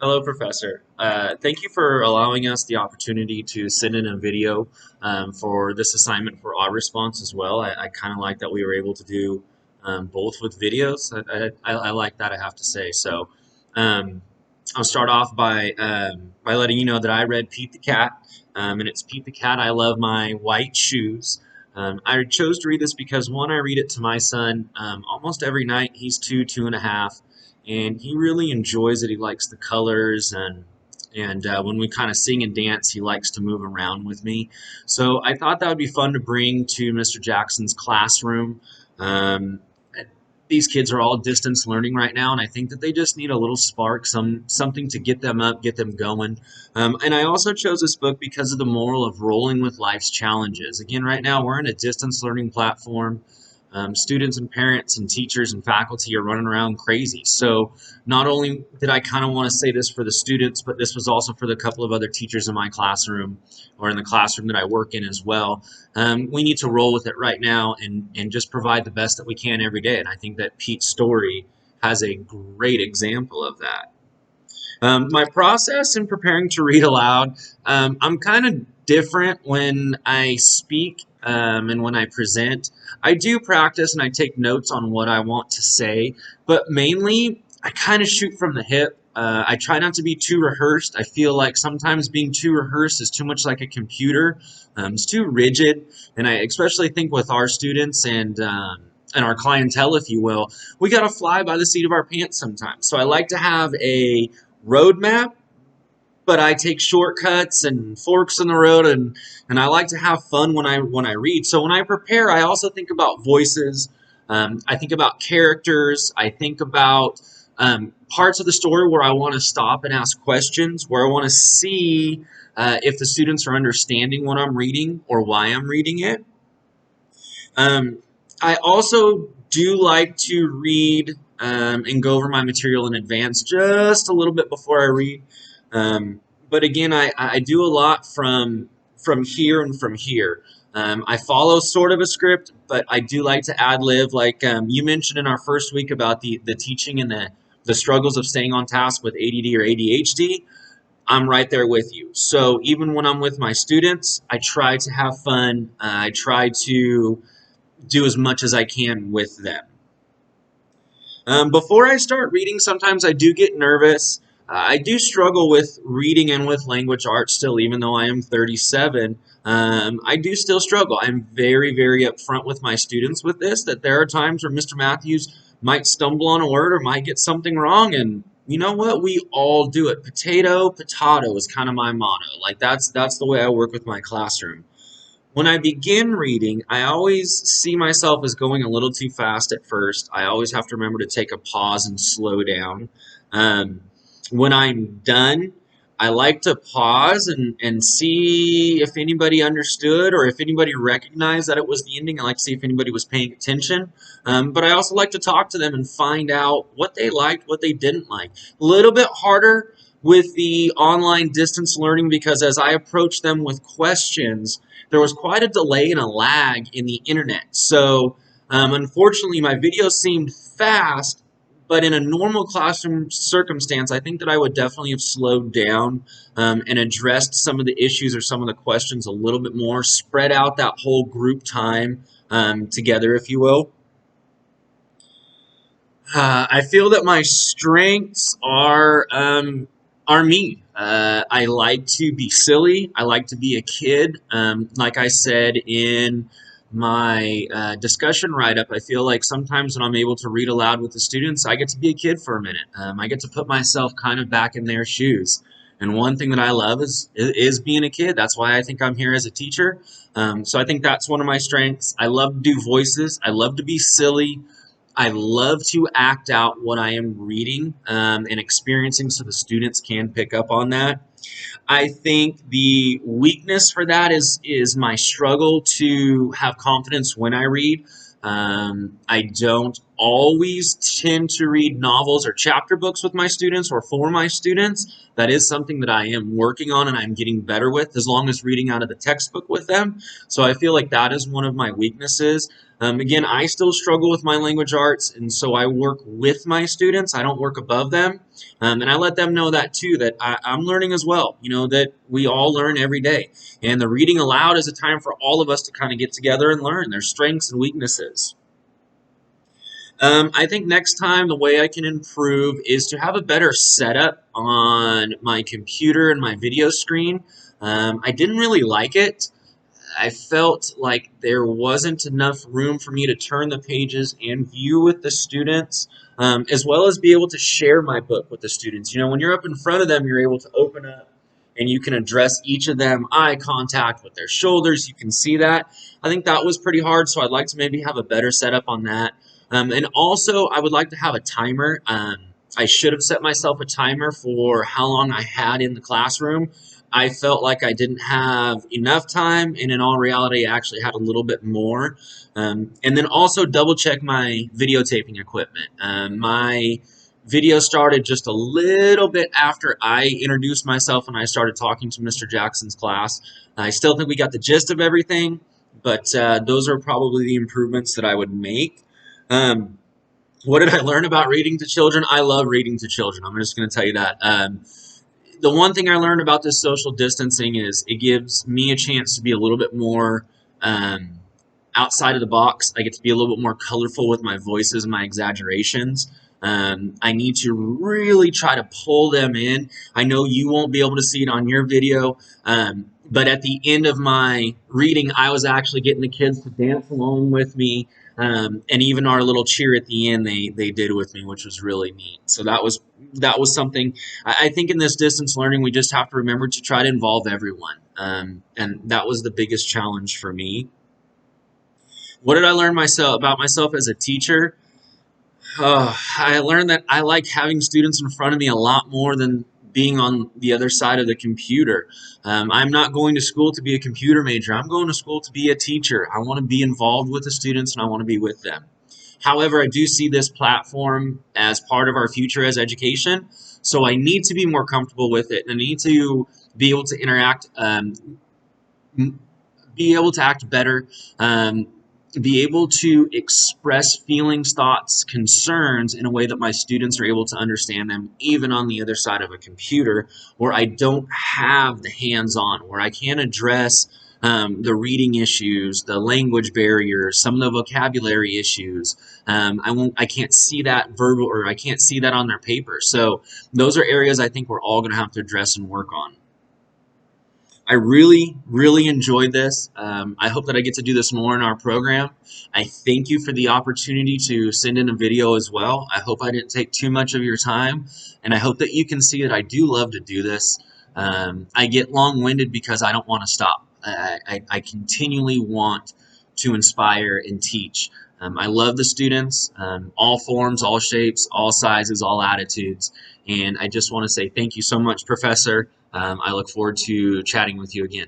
Hello, Professor. Thank you for allowing us the opportunity to send in a video for this assignment for our response as well. I kind of like that we were able to do both with videos. I like that, I have to say. So um, I'll start off by letting you know that I read Pete the Cat, and it's Pete the Cat, I Love My White Shoes. I chose to read this because, one, I read it to my son almost every night. He's two and a half, and he really enjoys it. He likes the colors, and when we kind of sing and dance, he likes to move around with me. So I thought that would be fun to bring to Mr. Jackson's classroom. Um, these kids are all distance learning right now, and I think that they just need a little spark, something to get them up, get them going. And I also chose this book because of the moral of rolling with life's challenges. Again, right now we're in a distance learning platform. Students and parents and teachers and faculty are running around crazy. So not only did I kind of want to say this for the students, but this was also for the couple of other teachers in my classroom or in the classroom that I work in as well. We need to roll with it right now and just provide the best that we can every day. And I think that Pete's story has a great example of that. My process in preparing to read aloud, I'm kind of different when I speak and when I present. I do practice and I take notes on what I want to say, but mainly I kind of shoot from the hip. I try not to be too rehearsed. I feel like sometimes being too rehearsed is too much like a computer. It's too rigid, and I especially think with our students and our clientele, if you will, we got to fly by the seat of our pants sometimes. So I like to have a roadmap, but I take shortcuts and forks in the road, and I like to have fun when I read. So when I prepare, I also think about voices. I think about characters. I think about parts of the story where I want to stop and ask questions, where I want to see if the students are understanding what I'm reading or why I'm reading it. Um, I also do like to read and go over my material in advance just a little bit before I read. But again, I do a lot from here and from here. I follow sort of a script, but I do like to ad lib. Like you mentioned in our first week about the teaching and the struggles of staying on task with ADD or ADHD. I'm right there with you. So even when I'm with my students, I try to have fun. I try to do as much as I can with them. Before I start reading, sometimes I do get nervous. I do struggle with reading and with language arts still, even though I am 37. I do still struggle. I'm very, very upfront with my students with this, that there are times where Mr. Matthews might stumble on a word or might get something wrong, and you know what? We all do it. Potato is kind of my motto. Like that's the way I work with my classroom. When I begin reading, I always see myself as going a little too fast at first. I always have to remember to take a pause and slow down. Um, when I'm done, I like to pause and see if anybody understood or if anybody recognized that it was the ending. I like to see if anybody was paying attention. But I also like to talk to them and find out what they liked, what they didn't like. A little bit harder with the online distance learning because as I approach them with questions, there was quite a delay and a lag in the internet. So unfortunately, my video seemed fast, but in a normal classroom circumstance, I think that I would definitely have slowed down and addressed some of the issues or some of the questions a little bit more, spread out that whole group time together, if you will. I feel that my strengths are me. I like to be silly. I like to be a kid. Like I said in my discussion write-up, I feel like sometimes when I'm able to read aloud with the students, I get to be a kid for a minute. I get to put myself kind of back in their shoes. And one thing that I love is being a kid. That's why I think I'm here as a teacher. So I think that's one of my strengths. I love to do voices. I love to be silly. I love to act out what I am reading and experiencing so the students can pick up on that. I think the weakness for that is my struggle to have confidence when I read. I don't always tend to read novels or chapter books with my students or for my students. That is something that I am working on and I'm getting better with as long as reading out of the textbook with them. So I feel like that is one of my weaknesses. Again, I still struggle with my language arts, and so I work with my students. I don't work above them. And I let them know that too, that I'm learning as well, that we all learn every day. And the reading aloud is a time for all of us to kind of get together and learn their strengths and weaknesses. I think next time the way I can improve is to have a better setup on my computer and my video screen. I didn't really like it. I felt like there wasn't enough room for me to turn the pages and view with the students, as well as be able to share my book with the students. When you're up in front of them, you're able to open up and you can address each of them, eye contact with their shoulders. You can see that. I think that was pretty hard, so I'd like to maybe have a better setup on that. And also, I would like to have a timer. I should have set myself a timer for how long I had in the classroom. I felt like I didn't have enough time, and in all reality, I actually had a little bit more. And then also double check my videotaping equipment. My video started just a little bit after I introduced myself and I started talking to Mr. Jackson's class. I still think we got the gist of everything, but those are probably the improvements that I would make. What did I learn about reading to children? I love reading to children. I'm just going to tell you that. The one thing I learned about this social distancing is it gives me a chance to be a little bit more outside of the box. I get to be a little bit more colorful with my voices and my exaggerations. I need to really try to pull them in. I know you won't be able to see it on your video, but at the end of my reading, I was actually getting the kids to dance along with me. And even our little cheer at the end, they did with me, which was really neat. So that was something. I think in this distance learning, we just have to remember to try to involve everyone. And that was the biggest challenge for me. What did I learn about myself as a teacher? I learned that I like having students in front of me a lot more than being on the other side of the computer. I'm not going to school to be a computer major. I'm going to school to be a teacher. I want to be involved with the students and I want to be with them. However, I do see this platform as part of our future as education, so I need to be more comfortable with it and I need to be able to interact, be able to act better, be able to express feelings, thoughts, concerns in a way that my students are able to understand them, even on the other side of a computer, where I don't have the hands-on, where I can address the reading issues, the language barriers, some of the vocabulary issues. I can't see that verbal, or I can't see that on their paper. So those are areas I think we're all going to have to address and work on. I really, really enjoyed this. I hope that I get to do this more in our program. I thank you for the opportunity to send in a video as well. I hope I didn't take too much of your time, and I hope that you can see that I do love to do this. I get long-winded because I don't want to stop. I continually want to inspire and teach. I love the students, all forms, all shapes, all sizes, all attitudes, and I just want to say thank you so much, Professor. I look forward to chatting with you again.